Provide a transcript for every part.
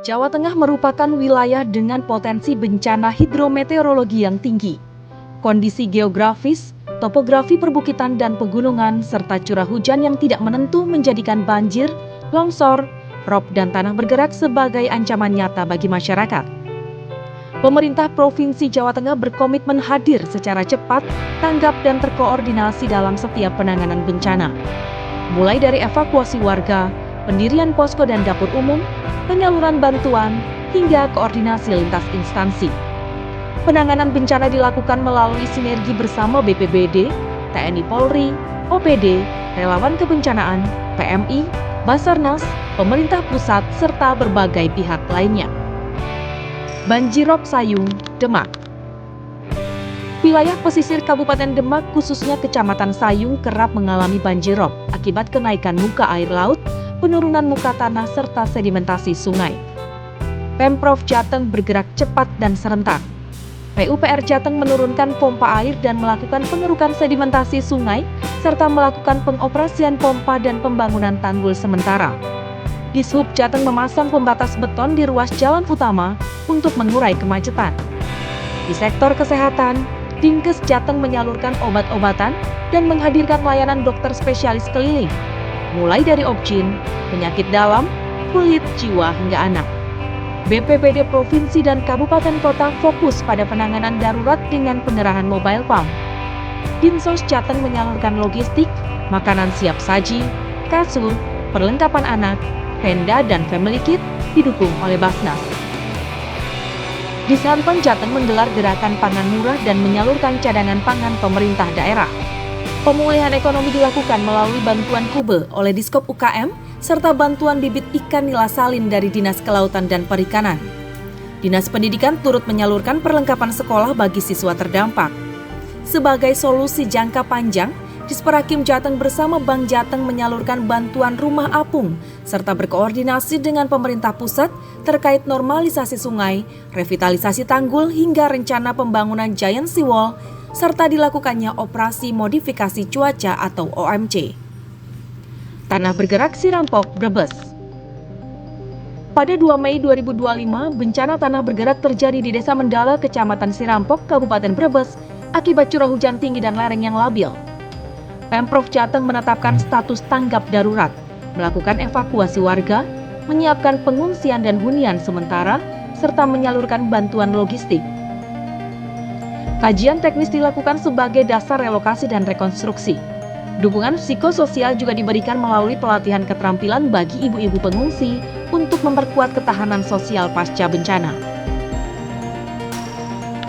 Jawa Tengah merupakan wilayah dengan potensi bencana hidrometeorologi yang tinggi. Kondisi geografis, topografi perbukitan dan pegunungan, serta curah hujan yang tidak menentu menjadikan banjir, longsor, rob dan tanah bergerak sebagai ancaman nyata bagi masyarakat. Pemerintah Provinsi Jawa Tengah berkomitmen hadir secara cepat, tanggap dan terkoordinasi dalam setiap penanganan bencana. Mulai dari evakuasi warga, pendirian posko dan dapur umum, penyaluran bantuan, hingga koordinasi lintas instansi. Penanganan bencana dilakukan melalui sinergi bersama BPBD, TNI Polri, OPD, relawan kebencanaan, PMI, Basarnas, pemerintah pusat, serta berbagai pihak lainnya. Banjirop Sayung, Demak. Wilayah pesisir Kabupaten Demak, khususnya Kecamatan Sayung, kerap mengalami banjirop akibat kenaikan muka air laut, penurunan muka tanah, serta sedimentasi sungai. Pemprov Jateng bergerak cepat dan serentak. PUPR Jateng menurunkan pompa air dan melakukan pengerukan sedimentasi sungai, serta melakukan pengoperasian pompa dan pembangunan tanggul sementara. Dishub Jateng memasang pembatas beton di ruas jalan utama untuk mengurai kemacetan. Di sektor kesehatan, Dinkes Jateng menyalurkan obat-obatan dan menghadirkan layanan dokter spesialis keliling, mulai dari objin, penyakit dalam, kulit, jiwa, hingga anak. BPBD Provinsi dan Kabupaten Kota fokus pada penanganan darurat dengan pengerahan mobile pump. Dinsos Jateng menyalurkan logistik, makanan siap saji, kasur, perlengkapan anak, tenda dan family kit didukung oleh Basnas. Disanteng Jateng menggelar gerakan pangan murah dan menyalurkan cadangan pangan pemerintah daerah. Pemulihan ekonomi dilakukan melalui bantuan kube oleh Diskop UKM serta bantuan bibit ikan nila salin dari Dinas Kelautan dan Perikanan. Dinas Pendidikan turut menyalurkan perlengkapan sekolah bagi siswa terdampak. Sebagai solusi jangka panjang, Disperhakim Jateng bersama Bank Jateng menyalurkan bantuan rumah apung serta berkoordinasi dengan pemerintah pusat terkait normalisasi sungai, revitalisasi tanggul hingga rencana pembangunan Giant Sea Wall serta dilakukannya operasi modifikasi cuaca atau OMC. Tanah Bergerak Sirampok, Brebes. Pada 2 Mei 2025, bencana tanah bergerak terjadi di Desa Mendala, Kecamatan Sirampok, Kabupaten Brebes, akibat curah hujan tinggi dan lereng yang labil. Pemprov Jateng menetapkan status tanggap darurat, melakukan evakuasi warga, menyiapkan pengungsian dan hunian sementara, serta menyalurkan bantuan logistik. Kajian teknis dilakukan sebagai dasar relokasi dan rekonstruksi. Dukungan psikososial juga diberikan melalui pelatihan keterampilan bagi ibu-ibu pengungsi untuk memperkuat ketahanan sosial pasca bencana.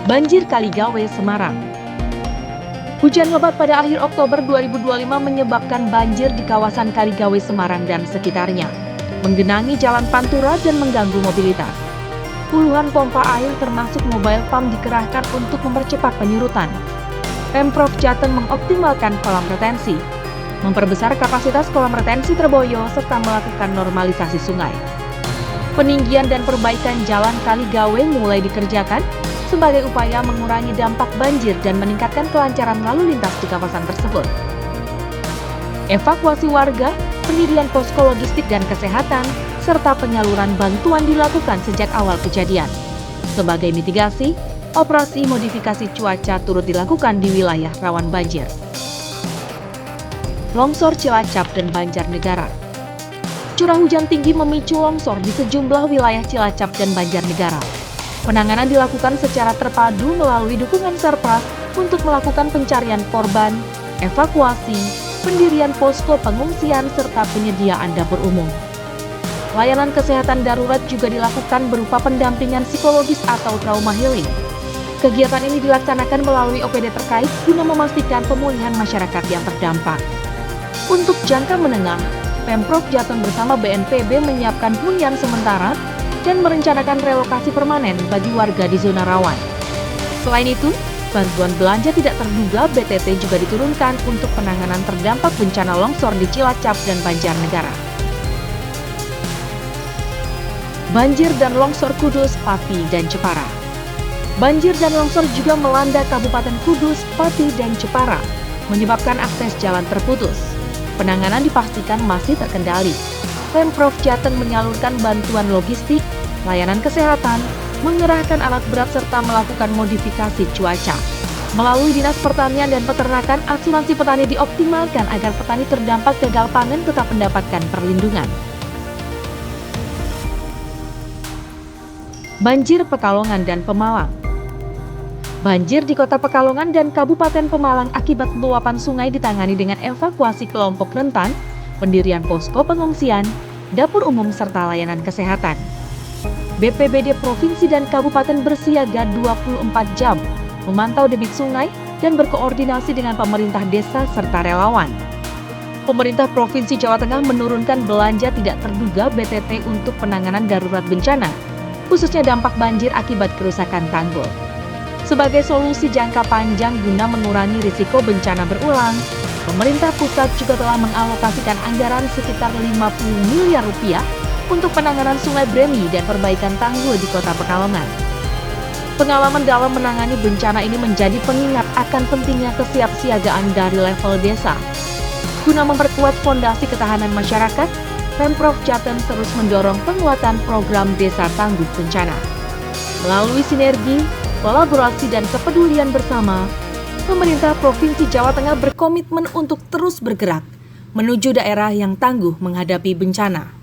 Banjir Kaligawe, Semarang. Hujan lebat pada akhir Oktober 2025 menyebabkan banjir di kawasan Kaligawe, Semarang dan sekitarnya, menggenangi jalan pantura dan mengganggu mobilitas. Puluhan pompa air termasuk mobile pump dikerahkan untuk mempercepat penyurutan. Pemprov Jateng mengoptimalkan kolam retensi, memperbesar kapasitas kolam retensi Terboyo, serta melakukan normalisasi sungai. Peninggian dan perbaikan jalan Kaligawe mulai dikerjakan sebagai upaya mengurangi dampak banjir dan meningkatkan kelancaran lalu lintas di kawasan tersebut. Evakuasi warga, pendirian posko logistik dan kesehatan, serta penyaluran bantuan dilakukan sejak awal kejadian. Sebagai mitigasi, operasi modifikasi cuaca turut dilakukan di wilayah rawan banjir. Longsor Cilacap dan Banjarnegara. Curah hujan tinggi memicu longsor di sejumlah wilayah Cilacap dan Banjarnegara. Penanganan dilakukan secara terpadu melalui dukungan Serpras untuk melakukan pencarian korban, evakuasi, pendirian posko pengungsian, serta penyediaan dapur umum. Layanan kesehatan darurat juga dilakukan berupa pendampingan psikologis atau trauma healing. Kegiatan ini dilaksanakan melalui OPD terkait guna memastikan pemulihan masyarakat yang terdampak. Untuk jangka menengah, Pemprov Jateng bersama BNPB menyiapkan hunian sementara dan merencanakan relokasi permanen bagi warga di zona rawan. Selain itu, bantuan belanja tidak terduga BTT juga diturunkan untuk penanganan terdampak bencana longsor di Cilacap dan Banjarnegara. Banjir dan longsor Kudus, Pati, dan Jepara. Banjir dan longsor juga melanda Kabupaten Kudus, Pati, dan Jepara, menyebabkan akses jalan terputus. Penanganan dipastikan masih terkendali. Pemprov Jateng menyalurkan bantuan logistik, layanan kesehatan, mengerahkan alat berat serta melakukan modifikasi cuaca. Melalui Dinas Pertanian dan Peternakan, asuransi petani dioptimalkan agar petani terdampak gagal panen tetap mendapatkan perlindungan. Banjir Pekalongan dan Pemalang. Banjir di Kota Pekalongan dan Kabupaten Pemalang akibat luapan sungai ditangani dengan evakuasi kelompok rentan, pendirian posko pengungsian, dapur umum serta layanan kesehatan. BPBD Provinsi dan Kabupaten bersiaga 24 jam, memantau debit sungai dan berkoordinasi dengan pemerintah desa serta relawan. Pemerintah Provinsi Jawa Tengah menurunkan belanja tidak terduga BTT untuk penanganan darurat bencana, khususnya dampak banjir akibat kerusakan tanggul. Sebagai solusi jangka panjang guna mengurangi risiko bencana berulang, pemerintah pusat juga telah mengalokasikan anggaran sekitar 50 miliar rupiah untuk penanganan Sungai Bremi dan perbaikan tanggul di Kota Pekalongan. Pengalaman dalam menangani bencana ini menjadi pengingat akan pentingnya kesiapsiagaan dari level desa. Guna memperkuat fondasi ketahanan masyarakat, Pemprov Jateng terus mendorong penguatan program Desa Tangguh Bencana. Melalui sinergi, kolaborasi dan kepedulian bersama, pemerintah Provinsi Jawa Tengah berkomitmen untuk terus bergerak menuju daerah yang tangguh menghadapi bencana.